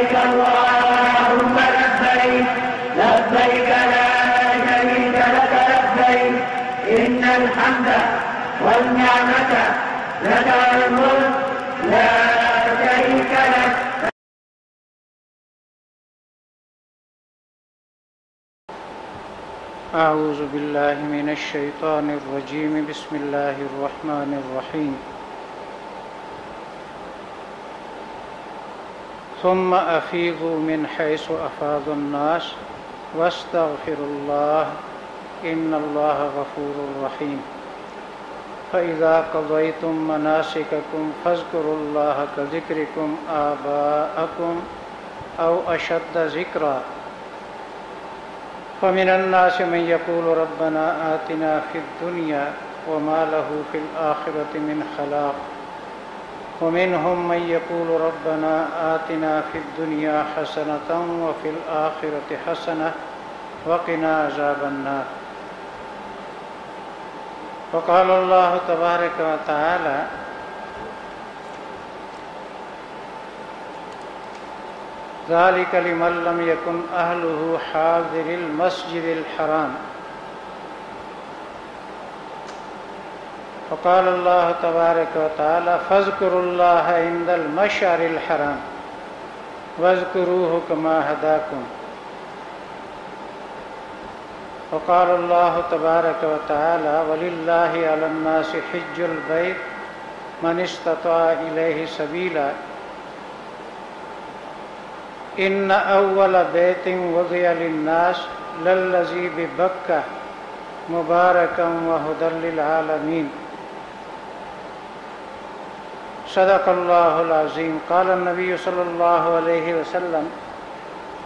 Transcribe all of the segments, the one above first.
لبيك اللهم لبيك لبيك لا شريك لك لبيك إن الحمد والنعمة لك والملك لا شريك لك. أعوذ بالله من الشيطان الرجيم. بسم الله الرحمن الرحيم. ثم أفيضوا من حيث أفاض الناس واستغفروا الله إن الله غفور رحيم. فإذا قضيتم مناسككم فاذكروا الله كذكركم آباءكم أو أشد ذكرا. فمن الناس من يقول ربنا آتنا في الدنيا وما له في الآخرة من خلاق ومنهم من يقول ربنا آتنا في الدنيا حسنة وفي الآخرة حسنة وقنا عذاب النار. وقال الله تبارك وتعالى ذلك لمن لم يكن أهله حاضر المسجد الحرام. وقال الله تبارك وتعالى فاذكروا الله عند المشعر الحرام واذكروه كما هداكم. وقال الله تبارك وتعالى ولله على الناس حج البيت من استطاع إليه سبيلا. إن أول بيت وضع للناس للذي ببكة مباركا وهدى للعالمين. صدق الله العظيم. قال النبي صلى الله عليه وسلم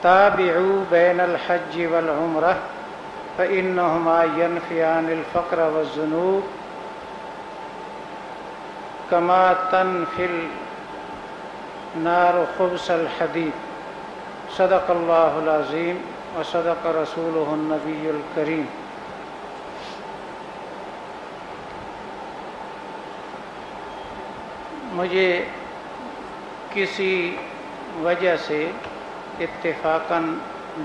تابعوا بين الحج والعمرة فإنهما ينفيان الفقر والذنوب كما تنفي النار خبز الحديد. صدق اللہ العظیم وصدق رسولہ النبی الکریم. مجھے کسی وجہ سے اتفاقاً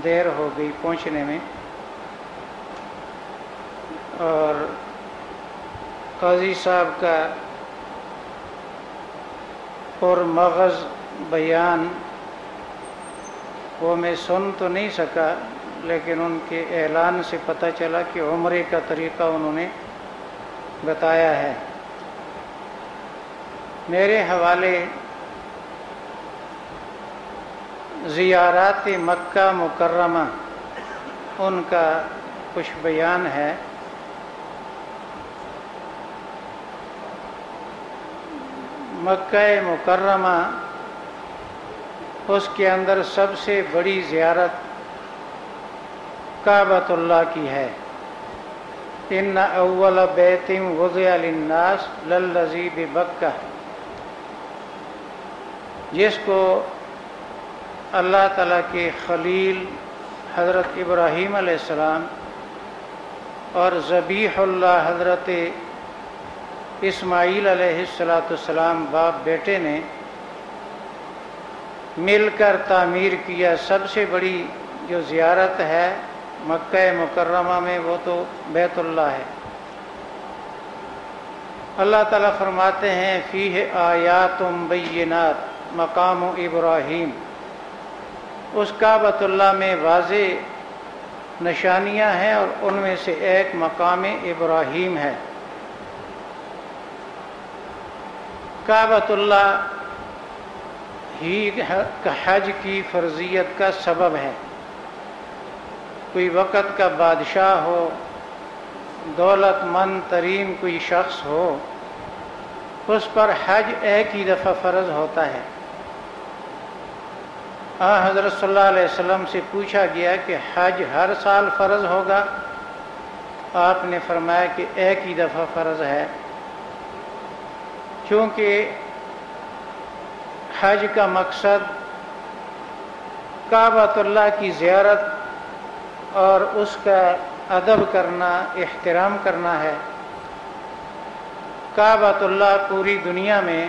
دیر ہو گئی پہنچنے میں، اور قاضی صاحب کا پرمغز بیان وہ میں سن تو نہیں سکا، لیکن ان کے اعلان سے پتہ چلا کہ عمرے کا طریقہ انہوں نے بتایا ہے. میرے حوالے زیارات مکہ مکرمہ ان کا کچھ بیان ہے. مکہ مکرمہ اس کے اندر سب سے بڑی زیارت کعبۃ اللہ کی ہے. ان اول بیت وضع للناس للذی ببکہ، جس کو اللہ تعالیٰ کے خلیل حضرت ابراہیم علیہ السلام اور ذبیح اللہ حضرت اسماعیل علیہ السلام باپ بیٹے نے مل کر تعمیر کیا. سب سے بڑی جو زیارت ہے مکہ مکرمہ میں وہ تو بیت اللہ ہے. اللہ تعالیٰ فرماتے ہیں فیہ آیات بینات مقام ابراہیم. اس کعبۃ اللہ میں واضح نشانیاں ہیں اور ان میں سے ایک مقام ابراہیم ہے. کعبۃ اللہ ہی حج کی فرضیت کا سبب ہے. کوئی وقت کا بادشاہ ہو، دولت مند ترین کوئی شخص ہو، اس پر حج ایک ہی دفعہ فرض ہوتا ہے. حضرت صلی اللہ علیہ وسلم سے پوچھا گیا کہ حج ہر سال فرض ہوگا؟ آپ نے فرمایا کہ ایک ہی دفعہ فرض ہے. چونکہ حج کا مقصد کعبۃ اللہ کی زیارت اور اس کا ادب کرنا، احترام کرنا ہے. کعبۃ اللہ پوری دنیا میں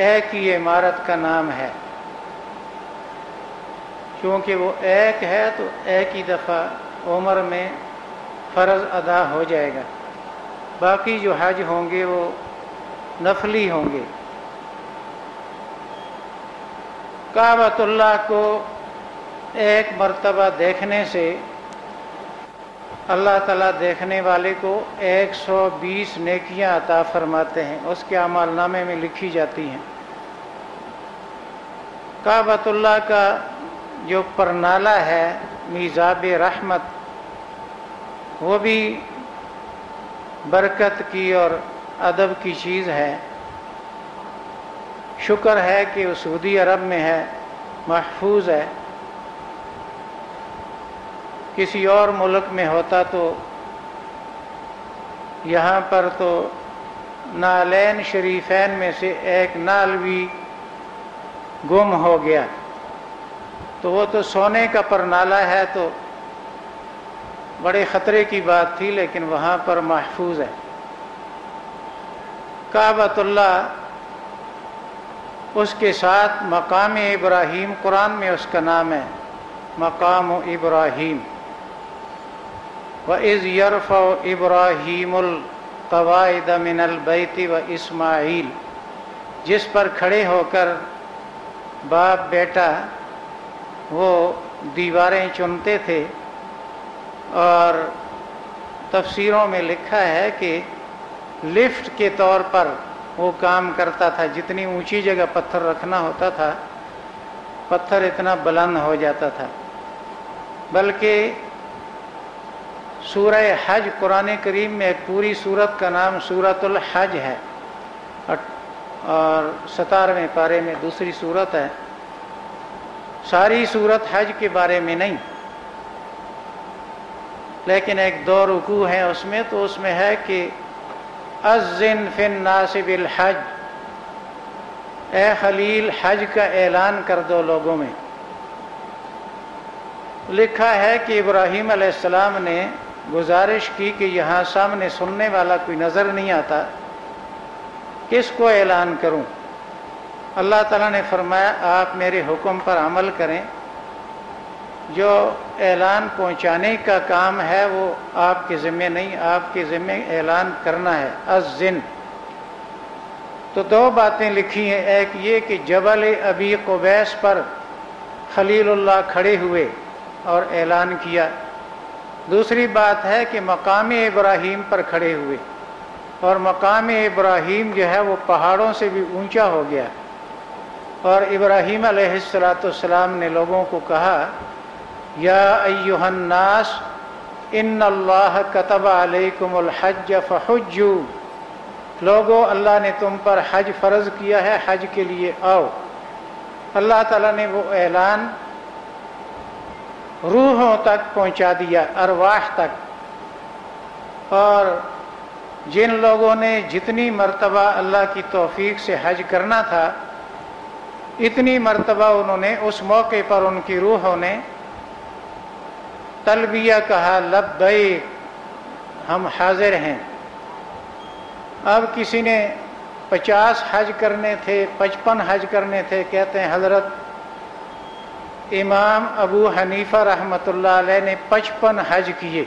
ایک ہی عمارت کا نام ہے. کیونکہ وہ ایک ہے تو ایک ہی دفعہ عمر میں فرض ادا ہو جائے گا، باقی جو حج ہوں گے وہ نفلی ہوں گے۔ کعبۃ اللہ کو ایک مرتبہ دیکھنے سے اللہ تعالیٰ دیکھنے والے کو 120 نیکیاں عطا فرماتے ہیں، اس کے اعمال نامے میں لکھی جاتی ہیں۔ کعبۃ اللہ کا جو پرنالہ ہے میزاب رحمت، وہ بھی برکت کی اور ادب کی چیز ہے۔ شکر ہے کہ وہ سعودی عرب میں ہے، محفوظ ہے۔ کسی اور ملک میں ہوتا تو یہاں پر تو نالین شریفین میں سے ایک نال بھی گم ہو گیا، تو وہ تو سونے کا پرنالہ ہے تو بڑے خطرے کی بات تھی، لیکن وہاں پر محفوظ ہے۔ کعبۃ اللہ، اس کے ساتھ مقام ابراہیم، قرآن میں اس کا نام ہے مقام ابراہیم۔ وَإِذْ يَرْفَعُ إِبْرَاهِيمُ الْقَوَاعِدَ مِنَ الْبَيْتِ وَإِسْمَاعِيلُ، جس پر کھڑے ہو کر باپ بیٹا وہ دیواریں چنتے تھے، اور تفسیروں میں لکھا ہے کہ لفٹ کے طور پر وہ کام کرتا تھا۔ جتنی اونچی جگہ پتھر رکھنا ہوتا تھا، پتھر اتنا بلند ہو جاتا تھا۔ بلکہ سورہ حج، قرآن کریم میں ایک پوری سورت کا نام سورۃ الحج ہے، اور 17ویں پارے میں دوسری سورت ہے۔ ساری سورت حج کے بارے میں نہیں، لیکن ایک 2 رکوع ہیں اس میں، تو اس میں ہے کہ اذن فی الناس بالحج، اے خلیل حج کا اعلان کر دو لوگوں میں۔ لکھا ہے کہ ابراہیم علیہ السلام نے گزارش کی کہ یہاں سامنے سننے والا کوئی نظر نہیں آتا، کس کو اعلان کروں؟ اللہ تعالیٰ نے فرمایا آپ میرے حکم پر عمل کریں، جو اعلان پہنچانے کا کام ہے وہ آپ کے ذمہ نہیں، آپ کے ذمہ اعلان کرنا ہے۔ اذن تو 2 باتیں لکھی ہیں، ایک یہ کہ جبل ابی قبیس پر خلیل اللہ کھڑے ہوئے اور اعلان کیا، دوسری بات ہے کہ مقام ابراہیم پر کھڑے ہوئے، اور مقام ابراہیم جو ہے وہ پہاڑوں سے بھی اونچا ہو گیا، اور ابراہیم علیہ السلام نے لوگوں کو کہا یا ایھا الناس ان اللہ کتب علیکم الحج فحجوا، لوگو اللہ نے تم پر حج فرض کیا ہے، حج کے لیے آؤ۔ اللہ تعالیٰ نے وہ اعلان روحوں تک پہنچا دیا، ارواح تک، اور جن لوگوں نے جتنی مرتبہ اللہ کی توفیق سے حج کرنا تھا، اتنی مرتبہ انہوں نے اس موقع پر ان کی روحوں نے تلبیہ کہا، لبیک، ہم حاضر ہیں۔ اب کسی نے 50 حج کرنے تھے، 55 حج کرنے تھے، کہتے ہیں حضرت امام ابو حنیفہ رحمۃ اللہ علیہ نے 55 حج کیے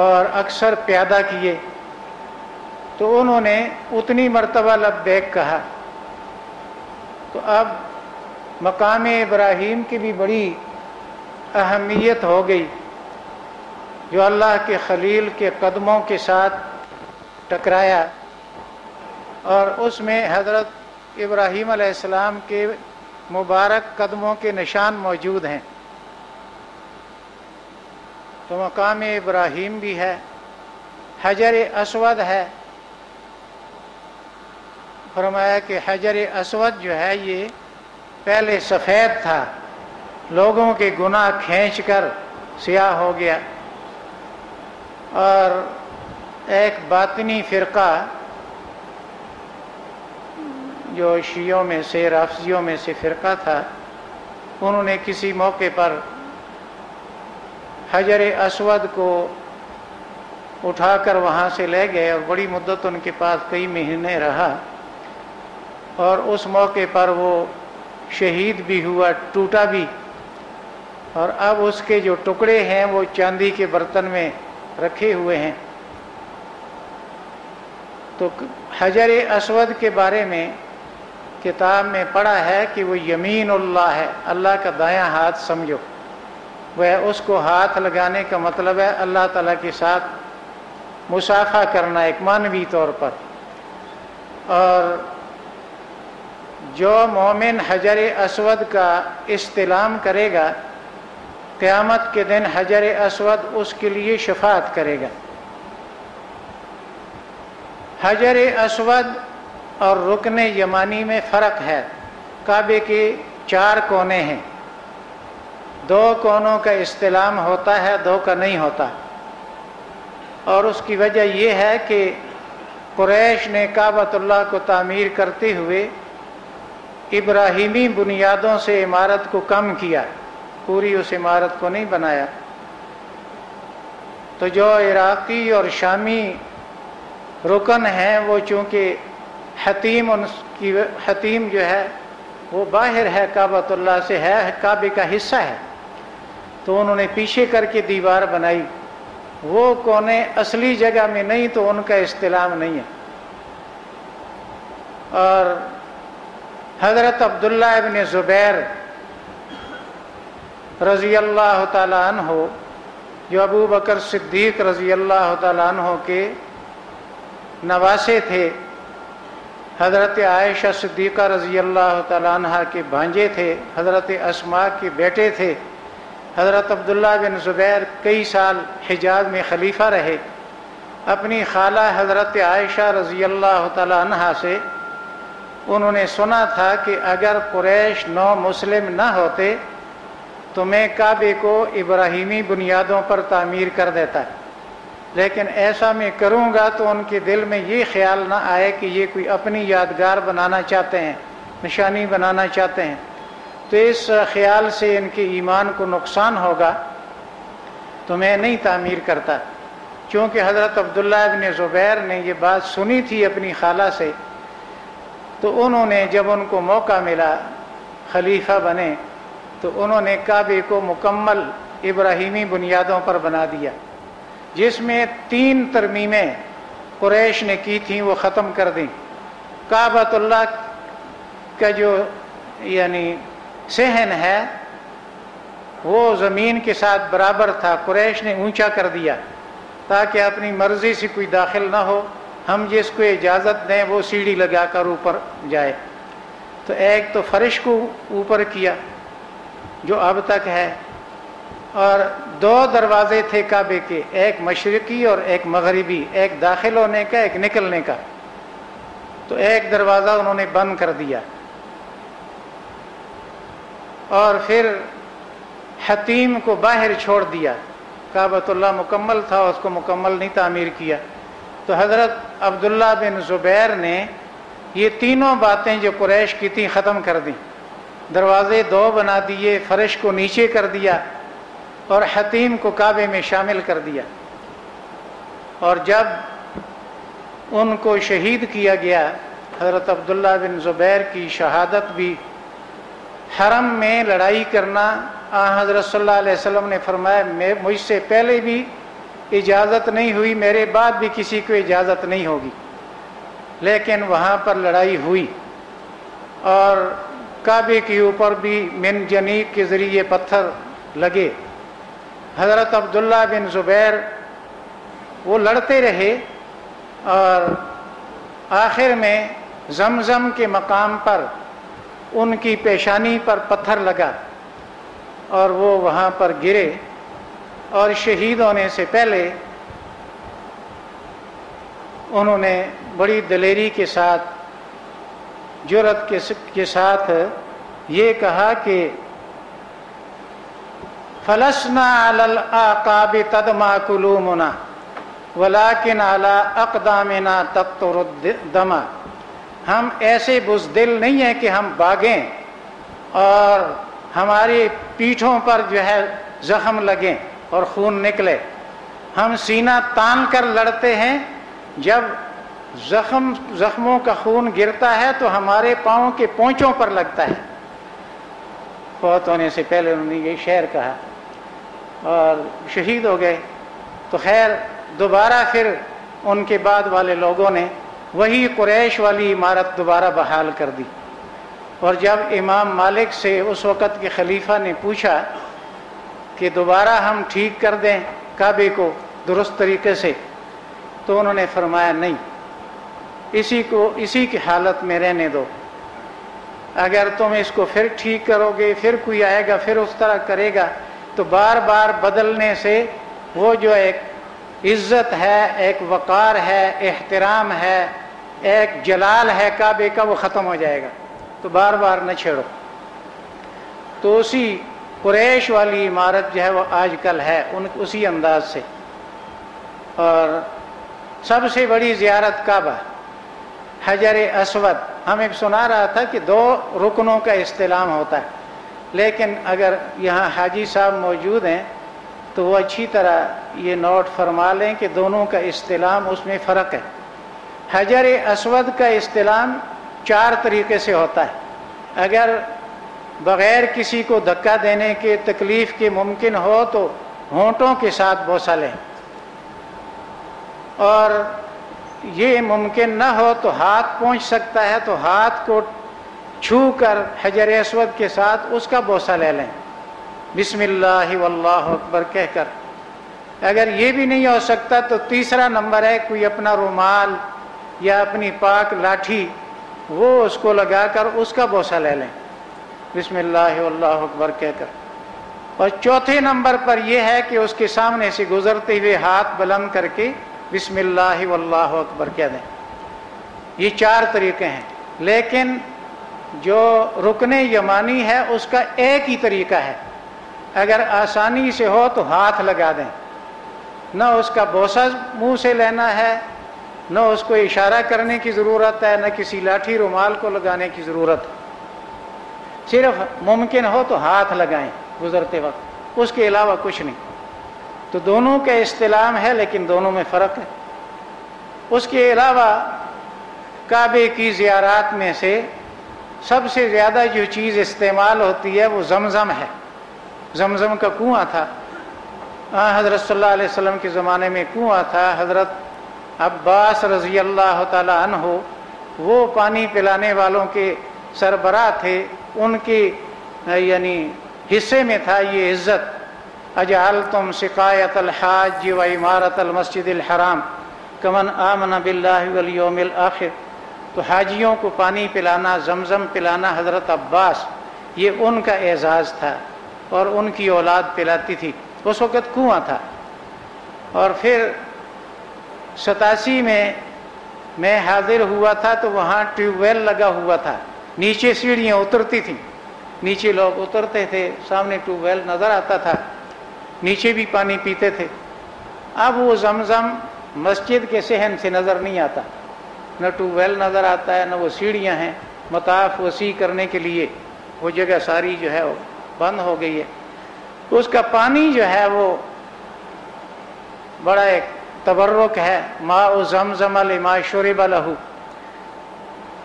اور اکثر پیادہ کیے، تو انہوں نے اتنی مرتبہ لبیک کہا۔ تو اب مقام ابراہیم کی بھی بڑی اہمیت ہو گئی، جو اللہ کے خلیل کے قدموں کے ساتھ ٹکرایا، اور اس میں حضرت ابراہیم علیہ السلام کے مبارک قدموں کے نشان موجود ہیں۔ تو مقام ابراہیم بھی ہے، حجر اسود ہے۔ فرمایا کہ حجر اسود جو ہے یہ پہلے سفید تھا، لوگوں کے گناہ کھینچ کر سیاہ ہو گیا، اور ایک باطنی فرقہ جو شیعوں میں سے، رافضیوں میں سے فرقہ تھا، انہوں نے کسی موقع پر حجر اسود کو اٹھا کر وہاں سے لے گئے، اور بڑی مدت ان کے پاس کئی مہینے رہا، اور اس موقع پر وہ شہید بھی ہوا، ٹوٹا بھی، اور اب اس کے جو ٹکڑے ہیں وہ چاندی کے برتن میں رکھے ہوئے ہیں۔ تو حجر اسود کے بارے میں کتاب میں پڑھا ہے کہ وہ یمین اللہ ہے، اللہ کا دایاں ہاتھ سمجھو۔ وہ اس کو ہاتھ لگانے کا مطلب ہے اللہ تعالیٰ کے ساتھ مصافحہ کرنا ایک معنوی طور پر۔ اور جو مومن حجر اسود کا استلام کرے گا قیامت کے دن حجر اسود اس کے لیے شفاعت کرے گا۔ حجر اسود اور رکن یمانی میں فرق ہے۔ کعبے کے 4 کونے ہیں، 2 کونوں کا استلام ہوتا ہے، 2 کا نہیں ہوتا۔ اور اس کی وجہ یہ ہے کہ قریش نے کعبۃ اللہ کو تعمیر کرتے ہوئے ابراہیمی بنیادوں سے عمارت کو کم کیا، پوری اس عمارت کو نہیں بنایا۔ تو جو عراقی اور شامی رکن ہیں وہ چونکہ حتیم جو ہے وہ باہر ہے، کعبۃ اللہ سے ہے، کعبے کا حصہ ہے، تو انہوں نے پیچھے کر کے دیوار بنائی۔ وہ کونے اصلی جگہ میں نہیں تو ان کا استلام نہیں ہے۔ اور حضرت عبداللہ ابن زبیر رضی اللہ تعالیٰ عنہ جو ابو بکر صدیق رضی اللہ تعالیٰ عنہ کے نواسے تھے، حضرت عائشہ صدیقہ رضی اللہ تعالیٰ عنہ کے بھانجے تھے، حضرت اسماء کے بیٹے تھے۔ حضرت عبداللہ بن زبیر کئی سال حجاز میں خلیفہ رہے۔ اپنی خالہ حضرت عائشہ رضی اللہ تعالیٰ عنہ سے انہوں نے سنا تھا کہ اگر قریش نو مسلم نہ ہوتے تو میں کعبے کو ابراہیمی بنیادوں پر تعمیر کر دیتا، لیکن ایسا میں کروں گا تو ان کے دل میں یہ خیال نہ آئے کہ یہ کوئی اپنی یادگار بنانا چاہتے ہیں، نشانی بنانا چاہتے ہیں، تو اس خیال سے ان کے ایمان کو نقصان ہوگا، تو میں نہیں تعمیر کرتا۔ چونکہ حضرت عبداللہ ابن زبیر نے یہ بات سنی تھی اپنی خالہ سے، تو انہوں نے جب ان کو موقع ملا خلیفہ بنے تو انہوں نے کعبے کو مکمل ابراہیمی بنیادوں پر بنا دیا، جس میں 3 ترمیمیں قریش نے کی تھیں وہ ختم کر دیں۔ کعبۃ اللہ کا جو صحن ہے وہ زمین کے ساتھ برابر تھا، قریش نے اونچا کر دیا تاکہ اپنی مرضی سے کوئی داخل نہ ہو، ہم جس کو اجازت دیں وہ سیڑھی لگا کر اوپر جائے۔ تو ایک تو فرش کو اوپر کیا جو اب تک ہے، اور 2 دروازے تھے کعبے کے، ایک مشرقی اور ایک مغربی، ایک داخل ہونے کا ایک نکلنے کا، تو ایک دروازہ انہوں نے بند کر دیا۔ اور پھر حتیم کو باہر چھوڑ دیا، کعبۃ اللہ مکمل تھا، اس کو مکمل نہیں تعمیر کیا۔ تو حضرت عبداللہ بن زبیر نے یہ تینوں باتیں جو قریش کی تھیں ختم کر دیں، دروازے 2 بنا دیے، فرش کو نیچے کر دیا اور حتیم کو کعبے میں شامل کر دیا۔ اور جب ان کو شہید کیا گیا، حضرت عبداللہ بن زبیر کی شہادت بھی حرم میں لڑائی کرنا، حضرت صلی اللہ علیہ وسلم نے فرمایا مجھ سے پہلے بھی اجازت نہیں ہوئی، میرے بعد بھی کسی کو اجازت نہیں ہوگی، لیکن وہاں پر لڑائی ہوئی اور کعبے کے اوپر بھی من جنیق کے ذریعے پتھر لگے۔ حضرت عبداللہ بن زبیر وہ لڑتے رہے اور آخر میں زمزم کے مقام پر ان کی پیشانی پر پتھر لگا اور وہ وہاں پر گرے، اور شہید ہونے سے پہلے انہوں نے بڑی دلیری کے ساتھ، جرأت کے ساتھ یہ کہا کہ فلسنا علی الاعقاب تدمع قلوبنا ولکن علی اقدامنا تقطر الدم، ہم ایسے بزدل نہیں ہیں کہ ہم بھاگیں اور ہماری پیٹھوں پر جو ہے زخم لگیں اور خون نکلے، ہم سینہ تان کر لڑتے ہیں، جب زخموں کا خون گرتا ہے تو ہمارے پاؤں کے پونچوں پر لگتا ہے، فوت ہونے سے پہلے انہوں نے یہ شعر کہا اور شہید ہو گئے۔ تو خیر دوبارہ پھر ان کے بعد والے لوگوں نے وہی قریش والی عمارت دوبارہ بحال کر دی، اور جب امام مالک سے اس وقت کے خلیفہ نے پوچھا کہ دوبارہ ہم ٹھیک کر دیں کعبے کو درست طریقے سے، تو انہوں نے فرمایا نہیں، اسی کی حالت میں رہنے دو، اگر تم اس کو پھر ٹھیک کرو گے، پھر کوئی آئے گا پھر اس طرح کرے گا، تو بار بار بدلنے سے وہ جو ایک عزت ہے، ایک وقار ہے، احترام ہے، ایک جلال ہے کعبے کا، وہ ختم ہو جائے گا، تو بار بار نہ چھیڑو۔ تو اسی قریش والی عمارت جو ہے وہ آج کل ہے اسی انداز سے۔ اور سب سے بڑی زیارت کعبہ، حجر اسود، ہمیں سنا رہا تھا کہ 2 رکنوں کا استلام ہوتا ہے، لیکن اگر یہاں حاجی صاحب موجود ہیں تو وہ اچھی طرح یہ نوٹ فرما لیں کہ دونوں کا استلام اس میں فرق ہے۔ حجر اسود کا استلام 4 طریقے سے ہوتا ہے۔ اگر بغیر کسی کو دھکا دینے کے تکلیف کے ممکن ہو تو ہونٹوں کے ساتھ بوسہ لیں، اور یہ ممکن نہ ہو تو ہاتھ پہنچ سکتا ہے تو ہاتھ کو چھو کر حجر اسود کے ساتھ اس کا بوسہ لے لیں، بسم اللہ واللہ اکبر کہہ کر۔ اگر یہ بھی نہیں ہو سکتا تو تیسرا نمبر ہے کوئی اپنا رومال یا اپنی پاک لاٹھی وہ اس کو لگا کر اس کا بوسہ لے لیں، بسم اللہ واللہ اکبر کہہ کر۔ اور چوتھے نمبر پر یہ ہے کہ اس کے سامنے سے گزرتے ہوئے ہاتھ بلند کر کے بسم اللہ واللہ اکبر کہہ دیں۔ یہ 4 طریقے ہیں، لیکن جو رکن یمانی ہے اس کا ایک ہی طریقہ ہے۔ اگر آسانی سے ہو تو ہاتھ لگا دیں، نہ اس کا بوسہ منہ سے لینا ہے، نہ اس کو اشارہ کرنے کی ضرورت ہے، نہ کسی لاٹھی رومال کو لگانے کی ضرورت ہے، صرف ممکن ہو تو ہاتھ لگائیں گزرتے وقت، اس کے علاوہ کچھ نہیں۔ تو دونوں کا استلام ہے لیکن دونوں میں فرق ہے۔ اس کے علاوہ کعبے کی زیارات میں سے سب سے زیادہ جو چیز استعمال ہوتی ہے وہ زمزم ہے۔ زمزم کا کنواں تھا، حضرت صلی اللہ علیہ وسلم کے زمانے میں کنواں تھا۔ حضرت عباس رضی اللہ تعالی عنہ وہ پانی پلانے والوں کے سربراہ تھے، ان کے یعنی حصے میں تھا یہ عزت۔ اجعلتم سقایت الحاج و عمارت المسجد الحرام کمن آمن باللہ والیوم الآخر۔ تو حاجیوں کو پانی پلانا، زمزم پلانا حضرت عباس، یہ ان کا اعزاز تھا، اور ان کی اولاد پلاتی تھی۔ اس وقت کنواں تھا۔ اور پھر 87 میں حاضر ہوا تھا تو وہاں ٹیوب ویل لگا ہوا تھا، نیچے سیڑھیاں اترتی تھیں، نیچے لوگ اترتے تھے، سامنے ٹیوب ویل نظر آتا تھا، نیچے بھی پانی پیتے تھے۔ اب وہ زمزم مسجد کے صحن سے نظر نہیں آتا، نہ ٹیوب ویل نظر آتا ہے، نہ وہ سیڑھیاں ہیں۔ مطاف وسیع کرنے کے لیے وہ جگہ ساری جو ہے وہ بند ہو گئی ہے۔ اس کا پانی جو ہے وہ بڑا ایک تبرک ہے، ماء زمزم لما شرب لہ۔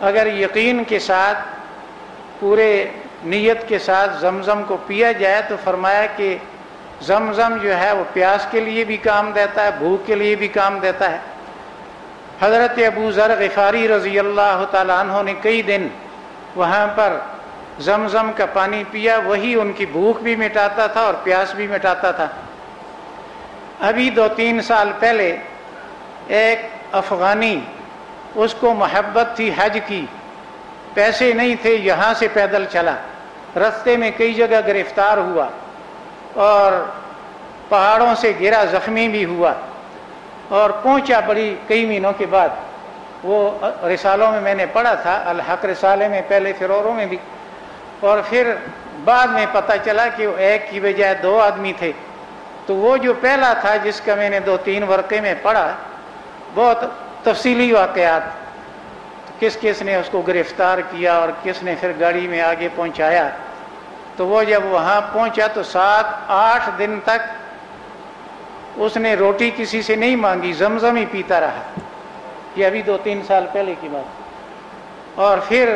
اگر یقین کے ساتھ پورے نیت کے ساتھ زمزم کو پیا جائے تو فرمایا کہ زمزم جو ہے وہ پیاس کے لیے بھی کام دیتا ہے، بھوک کے لیے بھی کام دیتا ہے۔ حضرت ابو ذر غفاری رضی اللہ تعالیٰ عنہ نے کئی دن وہاں پر زمزم کا پانی پیا، وہی ان کی بھوک بھی مٹاتا تھا اور پیاس بھی مٹاتا تھا۔ ابھی 2-3 سال پہلے ایک افغانی، اس کو محبت تھی حج کی، پیسے نہیں تھے، یہاں سے پیدل چلا، رستے میں کئی جگہ گرفتار ہوا اور پہاڑوں سے گرا، زخمی بھی ہوا، اور پہنچا بڑی کئی مہینوں کے بعد۔ وہ رسالوں میں میں نے پڑھا تھا، الحق رسالے میں پہلے، پھر اوروں میں بھی، اور پھر بعد میں پتہ چلا کہ وہ ایک کی بجائے 2 آدمی تھے۔ تو وہ جو پہلا تھا جس کا میں نے 2-3 ورقے میں پڑھا، بہت تفصیلی واقعات، کس کس نے اس کو گرفتار کیا اور کس نے پھر گاڑی میں آگے پہنچایا۔ تو وہ جب وہاں پہنچا تو 7-8 دن تک اس نے روٹی کسی سے نہیں مانگی، زمزم ہی پیتا رہا۔ یہ ابھی 2-3 سال پہلے کی بات۔ اور پھر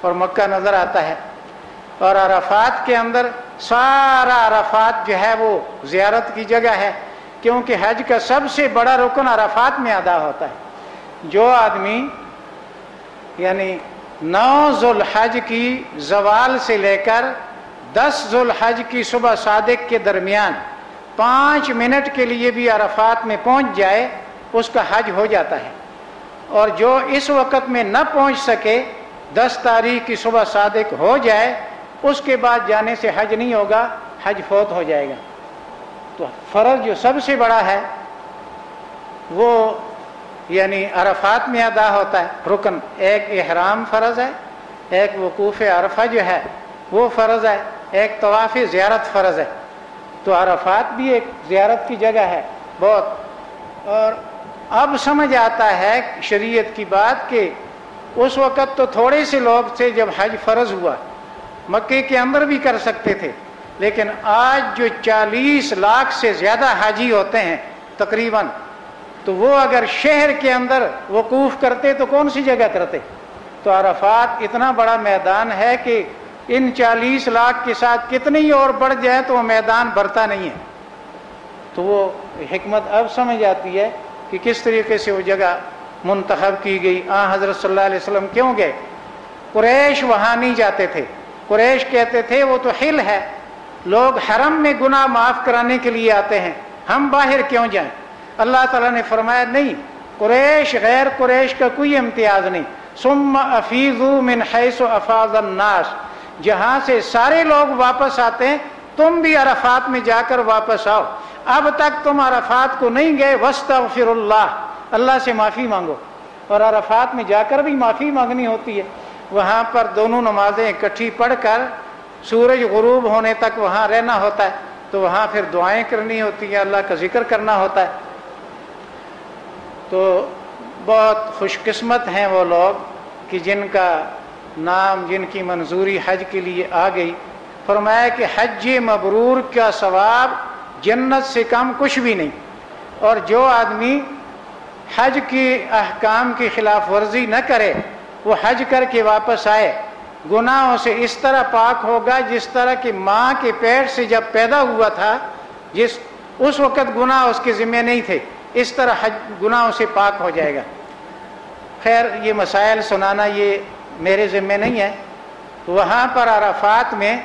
اور مکہ نظر آتا ہے. اور عرفات کے اندر سارا عرفات جو ہے وہ زیارت کی جگہ ہے، کیونکہ حج کا سب سے بڑا رکن عرفات میں ادا ہوتا ہے. جو آدمی یعنی 9 ذو الحج کی زوال سے لے کر 10 ذو الحج کی صبح صادق کے درمیان 5 منٹ کے لیے بھی عرفات میں پہنچ جائے اس کا حج ہو جاتا ہے. اور جو اس وقت میں نہ پہنچ سکے 10 تاریخ کی صبح صادق ہو جائے اس کے بعد جانے سے حج نہیں ہوگا، حج فوت ہو جائے گا. تو فرض جو سب سے بڑا ہے وہ یعنی عرفات میں ادا ہوتا ہے. رکن ایک احرام فرض ہے، ایک وقوف عرفہ جو ہے وہ فرض ہے، ایک طواف زیارت فرض ہے. تو عرفات بھی ایک زیارت کی جگہ ہے بہت. اور اب سمجھ آتا ہے شریعت کی بات کہ اس وقت تو تھوڑے سے لوگ تھے جب حج فرض ہوا، مکے کے اندر بھی کر سکتے تھے، لیکن آج جو 40 لاکھ سے زیادہ حاجی ہوتے ہیں تقریباً، تو وہ اگر شہر کے اندر وقوف کرتے تو کون سی جگہ کرتے؟ تو عرفات اتنا بڑا میدان ہے کہ ان 40 لاکھ کے ساتھ کتنی اور بڑھ جائے تو وہ میدان بھرتا نہیں ہے. تو وہ حکمت اب سمجھ آتی ہے کہ کس طریقے سے وہ جگہ منتخب کی گئی. حضرت صلی اللہ علیہ وسلم کیوں گئے؟ قریش وہاں نہیں جاتے تھے. قریش کہتے تھے وہ تو حل ہے، لوگ حرم میں گناہ معاف کرانے کے لیے آتے ہیں، ہم باہر کیوں جائیں؟ اللہ تعالیٰ نے فرمایا نہیں، قریش غیر قریش کا کوئی امتیاز نہیں. ثم افیضوا من حیث افاض الناس، جہاں سے سارے لوگ واپس آتے ہیں تم بھی عرفات میں جا کر واپس آؤ. اب تک تم عرفات کو نہیں گئے، واستغفر اللہ، اللہ سے معافی مانگو. اور عرفات میں جا کر بھی معافی مانگنی ہوتی ہے. وہاں پر دونوں نمازیں اکٹھی پڑھ کر سورج غروب ہونے تک وہاں رہنا ہوتا ہے. تو وہاں پھر دعائیں کرنی ہوتی ہیں، اللہ کا ذکر کرنا ہوتا ہے. تو بہت خوش قسمت ہیں وہ لوگ کہ جن کا نام، جن کی منظوری حج کے لیے آ گئی. فرمایا کہ حج مبرور کا ثواب جنت سے کم کچھ بھی نہیں. اور جو آدمی حج کی احکام کی خلاف ورزی نہ کرے، وہ حج کر کے واپس آئے، گناہوں سے اس طرح پاک ہوگا جس طرح کہ ماں کے پیٹ سے جب پیدا ہوا تھا، اس وقت گناہ اس کے ذمہ نہیں تھے، اس طرح حج گناہوں سے پاک ہو جائے گا. خیر یہ مسائل سنانا یہ میرے ذمہ نہیں ہے. وہاں پر عرفات میں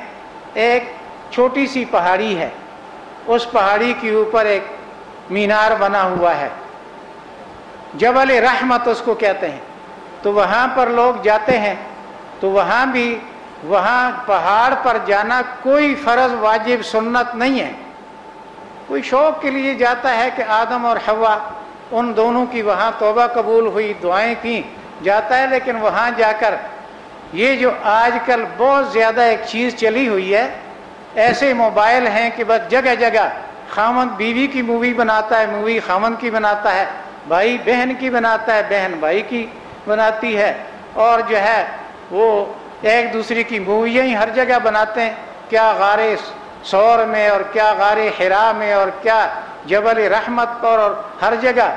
ایک چھوٹی سی پہاڑی ہے، اس پہاڑی کے اوپر ایک مینار بنا ہوا ہے، جبل رحمت اس کو کہتے ہیں. تو وہاں پر لوگ جاتے ہیں. تو وہاں پہاڑ پر جانا کوئی فرض واجب سنت نہیں ہے، کوئی شوق کے لیے جاتا ہے کہ آدم اور حوا ان دونوں کی وہاں توبہ قبول ہوئی، دعائیں کی، جاتا ہے. لیکن وہاں جا کر یہ جو آج کل بہت زیادہ ایک چیز چلی ہوئی ہے، ایسے موبائل ہیں کہ بس جگہ جگہ خامند بیوی کی مووی بناتا ہے، مووی خامند کی بناتا ہے، بھائی بہن کی بناتا ہے، بہن بھائی کی بناتی ہے، اور جو ہے وہ ایک دوسرے کی موویاں ہی ہر جگہ بناتے ہیں. کیا غار ثور میں، اور کیا غار حرا میں، اور کیا جبل رحمت پر، اور ہر جگہ.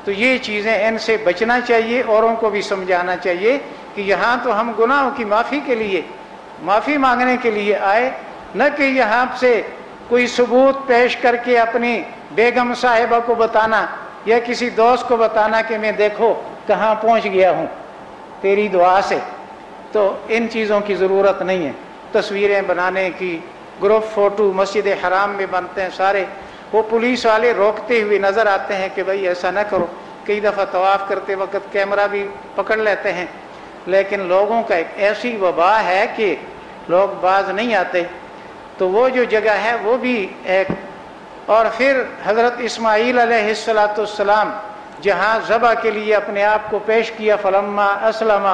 تو یہ چیزیں ان سے بچنا چاہیے، اوروں کو بھی سمجھانا چاہیے کہ یہاں تو ہم گناہوں کی معافی کے لیے، معافی مانگنے کے لیے آئے، نہ کہ یہاں سے کوئی ثبوت پیش کر کے اپنی بیگم صاحبہ کو بتانا یا کسی دوست کو بتانا کہ میں دیکھو کہاں پہنچ گیا ہوں تیری دعا سے. تو ان چیزوں کی ضرورت نہیں ہے. تصویریں بنانے کی، گروپ فوٹو مسجد حرام میں بنتے ہیں سارے، وہ پولیس والے روکتے ہوئے نظر آتے ہیں کہ بھائی ایسا نہ کرو. کئی دفعہ طواف کرتے وقت کیمرہ بھی پکڑ لیتے ہیں. لیکن لوگوں کا ایک ایسی وبا ہے کہ لوگ باز نہیں آتے. تو وہ جو جگہ ہے وہ بھی ایک. اور پھر حضرت اسماعیل علیہ السلام جہاں ذبح کے لیے اپنے آپ کو پیش کیا، فلما اسلم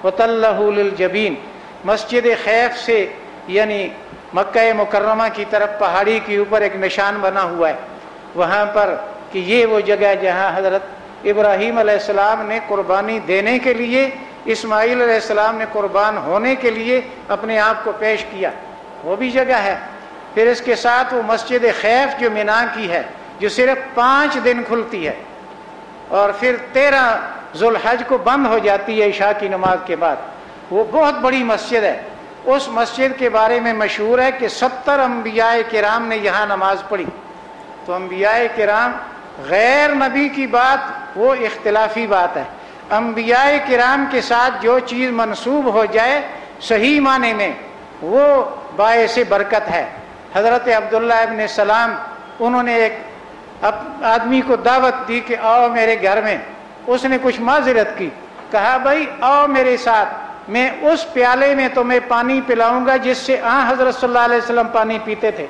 وتلہ للجبین، مسجد خیف سے یعنی مکہ مکرمہ کی طرف پہاڑی کے اوپر ایک نشان بنا ہوا ہے وہاں پر کہ یہ وہ جگہ جہاں حضرت ابراہیم علیہ السلام نے قربانی دینے کے لیے، اسماعیل علیہ السلام نے قربان ہونے کے لیے اپنے آپ کو پیش کیا، وہ بھی جگہ ہے. پھر اس کے ساتھ وہ مسجد خیف جو مینا کی ہے، جو صرف 5 دن کھلتی ہے، اور پھر 13 ذوالحج کو بند ہو جاتی ہے عشاء کی نماز کے بعد. وہ بہت بڑی مسجد ہے. اس مسجد کے بارے میں مشہور ہے کہ 70 انبیاء کرام نے یہاں نماز پڑھی. تو انبیاء کرام غیر نبی کی بات وہ اختلافی بات ہے. انبیاء کرام کے ساتھ جو چیز منسوب ہو جائے صحیح معنی میں وہ باعث برکت ہے. حضرت عبداللہ ابن سلام انہوں نے ایک آدمی کو دعوت دی کہ آؤ میرے گھر میں. اس نے کچھ معذرت کی, کہا بھائی آؤ میرے ساتھ, میں اس پیالے میں تمہیں پانی پلاؤں گا جس سے حضرت صلی اللہ علیہ وسلم پانی پیتے تھے.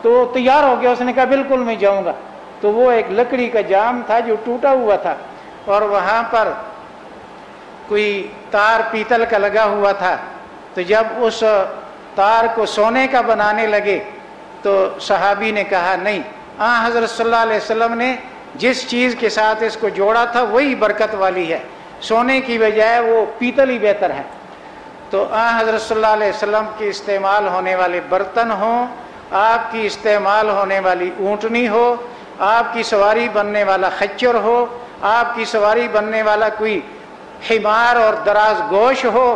تو وہ تیار ہو گیا, اس نے کہا بالکل میں جاؤں گا. تو وہ ایک لکڑی کا جام تھا جو ٹوٹا ہوا تھا, اور وہاں پر کوئی تار پیتل کا لگا ہوا تھا. تو جب اس تار کو سونے کا بنانے لگے تو صحابی نے کہا نہیں, حضرت صلی اللہ علیہ وسلم نے جس چیز کے ساتھ اس کو جوڑا تھا وہی برکت والی ہے, سونے کی بجائے وہ پیتل ہی بہتر ہے. تو حضرت صلی اللہ علیہ وسلم کے استعمال ہونے والے برتن ہوں, آپ کی استعمال ہونے والی اونٹنی ہو, آپ کی سواری بننے والا خچر ہو, آپ کی سواری بننے والا کوئی حمار اور دراز گوش ہو,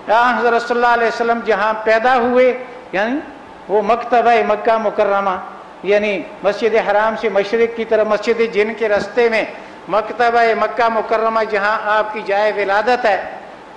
حضرت صلی اللہ علیہ وسلم جہاں پیدا ہوئے یعنی وہ مکتبہ مکہ مکرمہ, یعنی مسجد حرام سے مشرق کی طرف مسجد جن کے رستے میں مکتبہ مکہ مکرمہ جہاں آپ کی جائے ولادت ہے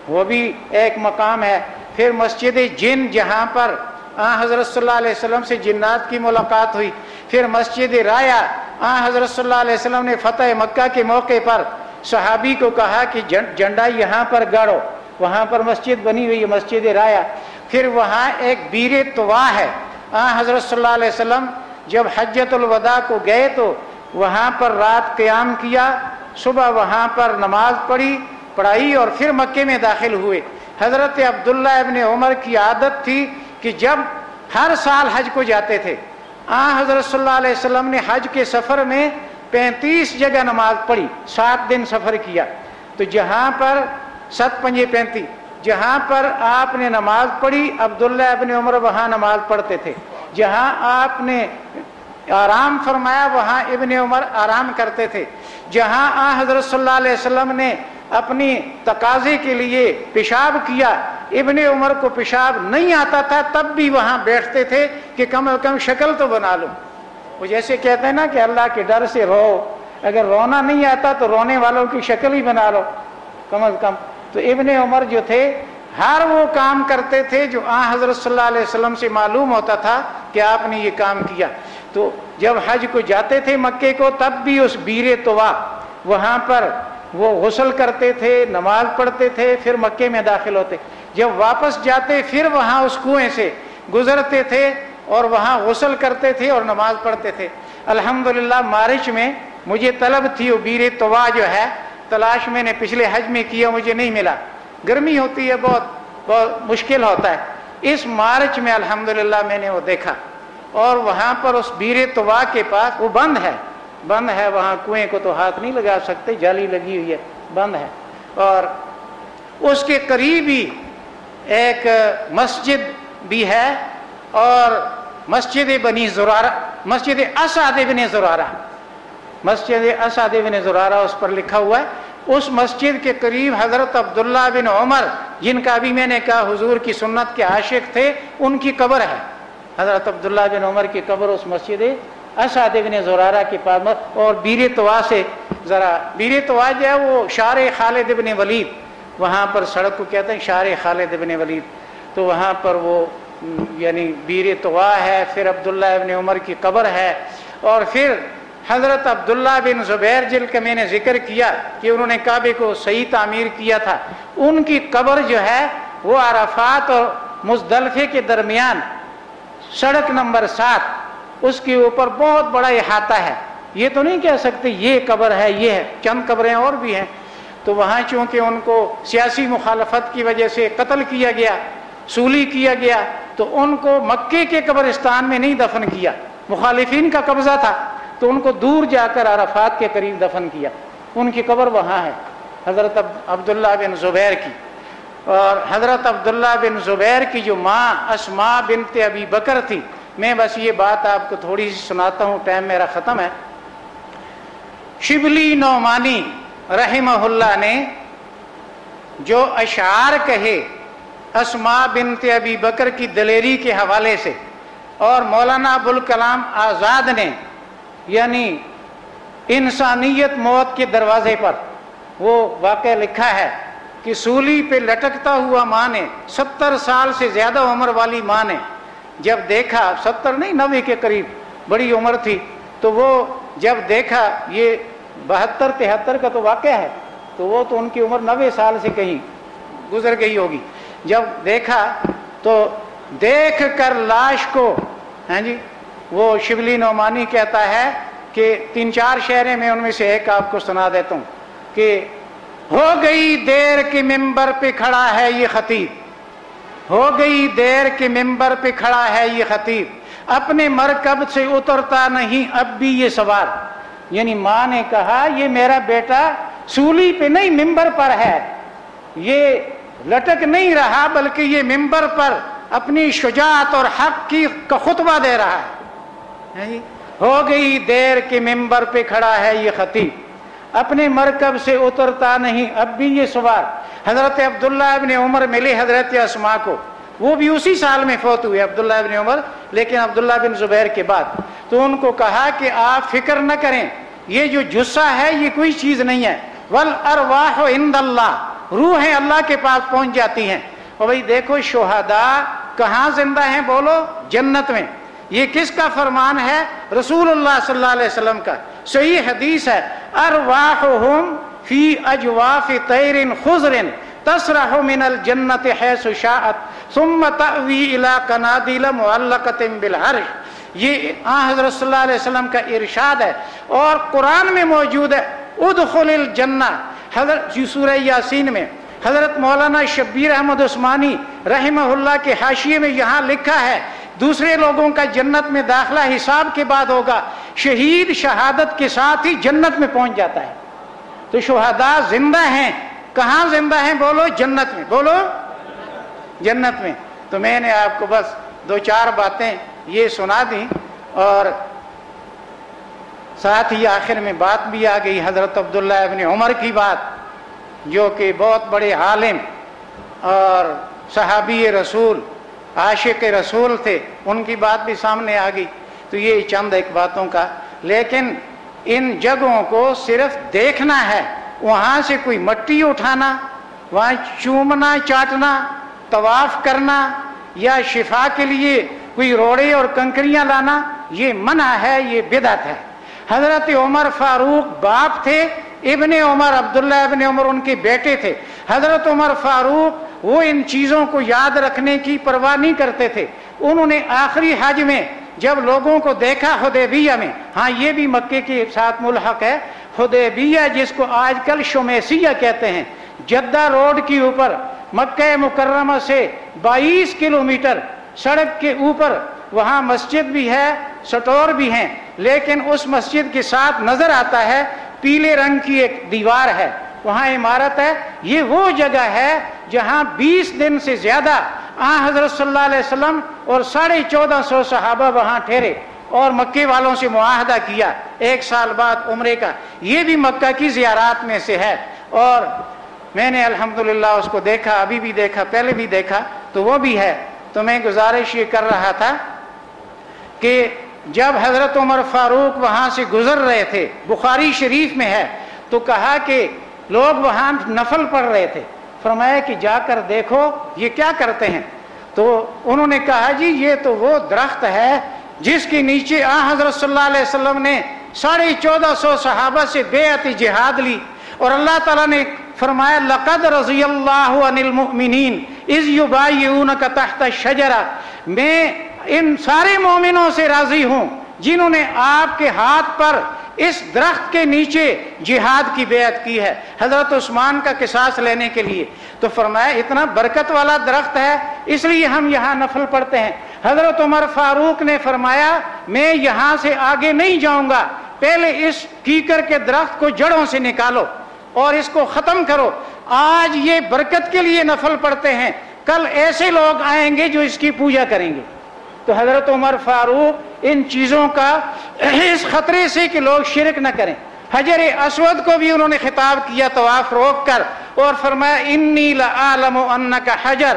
وہ بھی ایک مقام ہے. پھر مسجد جن جہاں پر حضرت صلی اللہ علیہ وسلم سے جنات کی ملاقات ہوئی. پھر مسجد رایا, حضرت صلی اللہ علیہ وسلم نے فتح مکہ کے موقع پر صحابی کو کہا کہ جھنڈا یہاں پر گاڑو, وہاں پر مسجد بنی ہوئی ہے مسجد رایا. پھر وہاں ایک بیر طوا ہے, حضرت صلی اللہ علیہ وسلم جب حجۃ الوداع کو گئے تو وہاں پر رات قیام کیا, صبح وہاں پر نماز پڑھائی اور پھر مکے میں داخل ہوئے. حضرت عبداللہ ابن عمر کی عادت تھی کہ جب ہر سال حج کو جاتے تھے, حضرت صلی اللہ علیہ وسلم نے حج کے سفر میں 35 جگہ نماز پڑھی, 7 دن سفر کیا. تو جہاں پر 7 پنجے 35 جہاں پر آپ نے نماز پڑھی عبداللہ ابن عمر وہاں نماز پڑھتے تھے. جہاں آپ نے آرام فرمایا وہاں ابن عمر آرام کرتے تھے. جہاں حضرت صلی اللہ علیہ وسلم نے اپنی تقاضے کے لیے پیشاب کیا, ابن عمر کو پیشاب نہیں آتا تھا تب بھی وہاں بیٹھتے تھے کہ کم از کم شکل تو بنا لوں. وہ جیسے کہتے ہیں نا کہ اللہ کے ڈر سے رو, اگر رونا نہیں آتا تو رونے والوں کی شکل ہی بنا لو کم از کم. تو ابن عمر جو تھے ہر وہ کام کرتے تھے جو حضرت صلی اللہ علیہ وسلم سے معلوم ہوتا تھا کہ آپ نے یہ کام کیا. تو جب حج کو جاتے تھے مکے کو تب بھی اس بیر طوا وہاں پر وہ غسل کرتے تھے, نماز پڑھتے تھے, پھر مکے میں داخل ہوتے. جب واپس جاتے پھر وہاں اس کنویں سے گزرتے تھے اور وہاں غسل کرتے تھے اور نماز پڑھتے تھے. الحمدللہ مارچ میں مجھے طلب تھی وہ بیر طوا جو ہے, تلاش میں نے پچھلے حج میں کیا, مجھے نہیں ملا, گرمی ہوتی ہے, بہت مشکل ہوتا ہے. اس مارچ میں الحمدللہ میں نے وہ دیکھا, اور وہاں پر اس بیر طوا کے پاس وہ بند ہے, وہاں کنویں کو تو ہاتھ نہیں لگا سکتے, جالی لگی ہوئی ہے, بند ہے. اور اس کے قریب ہی ایک مسجد بھی ہے, اور مسجد بنی زرارہ, مسجد اسعد بن زرارہ, مسجد اسعد بن زرارہ اس پر لکھا ہوا ہے. اس مسجد کے قریب حضرت عبداللہ بن عمر جن کا بھی میں نے کہا حضور کی سنت کے عاشق تھے, ان کی قبر ہے. حضرت عبداللہ بن عمر کی قبر اس مسجد اسعد بن زرارہ کے پاس. اور بیر طوا سے ذرا, بیر طوا جو ہے وہ شارع خالد بن ولید, وہاں پر سڑک کو کہتے ہیں شارع خالد بن ولید. تو وہاں پر وہ یعنی بیر طوا ہے, پھر عبداللہ ابن عمر کی قبر ہے, اور پھر حضرت عبداللہ بن زبیر جن کا میں نے ذکر کیا کہ انہوں نے کعبے کو صحیح تعمیر کیا تھا, ان کی قبر جو ہے وہ عرفات اور مزدلفے کے درمیان سڑک نمبر 7, اس کے اوپر بہت بڑا احاطہ ہے. یہ تو نہیں کہہ سکتے یہ قبر ہے, یہ ہے, چند قبریں اور بھی ہیں. تو وہاں چونکہ ان کو سیاسی مخالفت کی وجہ سے قتل کیا گیا, سولی کیا گیا, تو ان کو مکے کے قبرستان میں نہیں دفن کیا, مخالفین کا قبضہ تھا, تو ان کو دور جا کر عرفات کے قریب دفن کیا. ان کی قبر وہاں ہے, حضرت عبداللہ بن زبیر کی. اور حضرت عبداللہ بن زبیر کی جو ماں اسماء بنت ابی بکر تھی, میں بس یہ بات آپ کو تھوڑی سی سناتا ہوں, ٹائم میرا ختم ہے. شبلی نعمانی رحمہ اللہ نے جو اشعار کہے اسما بنت ابی بکر کی دلیری کے حوالے سے اور مولانا ابوالکلام آزاد نے یعنی انسانیت موت کے دروازے پر وہ واقعہ لکھا ہے کہ سولی پہ لٹکتا ہوا ماں نے 70 سال سے زیادہ عمر والی ماں نے جب دیکھا، 70 نہیں 90 کے قریب بڑی عمر تھی، تو وہ جب دیکھا، یہ 72-73 کا تو واقعہ ہے، تو وہ تو ان کی عمر 90 سال سے کہیں گزر گئی ہوگی، جب دیکھا تو دیکھ کر لاش کو وہ شبلی نعمانی کہتا ہے کہ 3-4 شعریں میں ان میں سے ایک آپ کو سنا دیتا ہوں کہ ہو گئی دیر کہ ممبر پہ کھڑا ہے یہ خطیب، ہو گئی دیر کہ ممبر پہ کھڑا ہے یہ خطیب، اپنے مرکب سے اترتا نہیں اب بھی یہ سوار، یعنی ماں نے کہا یہ میرا بیٹا سولی پہ نہیں ممبر پر ہے، یہ لٹک نہیں رہا بلکہ یہ ممبر پر اپنی شجاعت اور حق کا خطبہ دے رہا ہے۔ ہو گئی دیر کہ ممبر پہ کھڑا ہے یہ خطیب، اپنے مرکب سے اترتا نہیں اب بھی یہ سوار۔ حضرت عبداللہ ابن عمر ملے حضرت اسما کو، وہ بھی اسی سال میں فوت ہوئے عبداللہ ابن عمر، لیکن عبداللہ بن زبیر کے بعد، تو ان کو کہا کہ آپ فکر نہ کریں، یہ جو جثہ ہے یہ کوئی چیز نہیں ہے، والارواح عند اللہ، روحیں اللہ کے پاس پہنچ جاتی ہیں۔ اور بھائی دیکھو شہداء کہاں زندہ ہیں؟ بولو جنت میں۔ یہ کس کا فرمان ہے؟ رسول اللہ صلی اللہ علیہ وسلم کا، صحیح حدیث ہے، ارواحہم فی اجواف طیر خضر تسرح من الجنت حیث شاءت ثم تأوی الی قنادیل معلقۃ بالعرش۔ یہ حضرت صلی اللہ علیہ وسلم کا ارشاد ہے اور قرآن میں موجود ہے، ادخل الجنہ، حضرت سورہ یاسین میں۔ حضرت مولانا شبیر احمد عثمانی رحمہ اللہ کے حاشیے میں یہاں لکھا ہے دوسرے لوگوں کا جنت میں داخلہ حساب کے بعد ہوگا، شہید شہادت کے ساتھ ہی جنت میں پہنچ جاتا ہے۔ تو شہداء زندہ ہیں، کہاں زندہ ہیں؟ بولو جنت میں، بولو جنت میں۔ تو میں نے آپ کو بس 2-4 باتیں یہ سنا دیں اور ساتھ ہی آخر میں بات بھی آ گئی حضرت عبداللہ ابن عمر کی بات، جو کہ بہت بڑے عالم اور صحابی رسول عاشق رسول تھے، ان کی بات بھی سامنے آ گئی۔ تو یہ چند ایک باتوں کا، لیکن ان جگہوں کو صرف دیکھنا ہے، وہاں سے کوئی مٹی اٹھانا، وہاں چومنا چاٹنا، طواف کرنا یا شفا کے لیے کوئی روڑے اور کنکریاں لانا یہ منع ہے، یہ بدعت ہے۔ حضرت عمر فاروق باپ تھے، ابن عمر عبداللہ ابن عمر ان کے بیٹے تھے۔ حضرت عمر فاروق وہ ان چیزوں کو یاد رکھنے کی پرواہ نہیں کرتے تھے۔ انہوں نے آخری حج میں جب لوگوں کو دیکھا حدیبیہ میں، ہاں یہ بھی مکے کے ساتھ ملحق ہے، حدیبیہ جس کو آج کل شمیسیہ کہتے ہیں، جدہ روڈ کے اوپر مکہ مکرمہ سے 22 کلومیٹر سڑک کے اوپر، وہاں مسجد بھی ہے، سٹور بھی ہیں، لیکن اس مسجد کے ساتھ نظر آتا ہے پیلے رنگ کی ایک دیوار ہے، وہاں عمارت ہے۔ یہ وہ جگہ ہے جہاں 20 دن سے زیادہ حضرت صلی اللہ علیہ وسلم اور 1450 صحابہ وہاں ٹھہرے اور مکے والوں سے معاہدہ کیا 1 سال بعد عمرے کا۔ یہ بھی مکہ کی زیارات میں سے ہے اور میں نے الحمدللہ اس کو دیکھا، ابھی بھی دیکھا، پہلے بھی دیکھا، تو وہ بھی ہے۔ تو میں گزارش یہ کر رہا تھا کہ جب حضرت عمر فاروق وہاں سے گزر رہے تھے، بخاری شریف میں ہے، تو کہا کہ لوگ وہاں نفل پڑھ رہے تھے، فرمایا کہ جا کر دیکھو یہ کیا کرتے ہیں۔ تو انہوں نے کہا جی یہ تو وہ درخت ہے جس کے نیچے حضرت صلی اللہ علیہ وسلم نے 1450 صحابہ سے بیعت جہاد لی، اور اللہ تعالیٰ نے فرمایا لقد رضی اللہ عن المؤمنین اذ یبایعونک تحت الشجرہ، میں ان سارے مومنوں سے راضی ہوں جنہوں نے آپ کے ہاتھ پر اس درخت کے نیچے جہاد کی بیعت کی ہے، حضرت عثمان کا قصاص لینے کے لیے۔ تو فرمایا اتنا برکت والا درخت ہے اس لیے ہم یہاں نفل پڑھتے ہیں۔ حضرت عمر فاروق نے فرمایا میں یہاں سے آگے نہیں جاؤں گا، پہلے اس کیکر کے درخت کو جڑوں سے نکالو اور اس کو ختم کرو۔ آج یہ برکت کے لیے نفل پڑھتے ہیں، کل ایسے لوگ آئیں گے جو اس کی پوجا کریں گے۔ تو حضرت عمر فاروق ان چیزوں کا اس خطرے سے کہ لوگ شرک نہ کریں، حجر اسود کو بھی انہوں نے خطاب کیا طواف روک کر اور فرمایا انی لأعلم انک حجر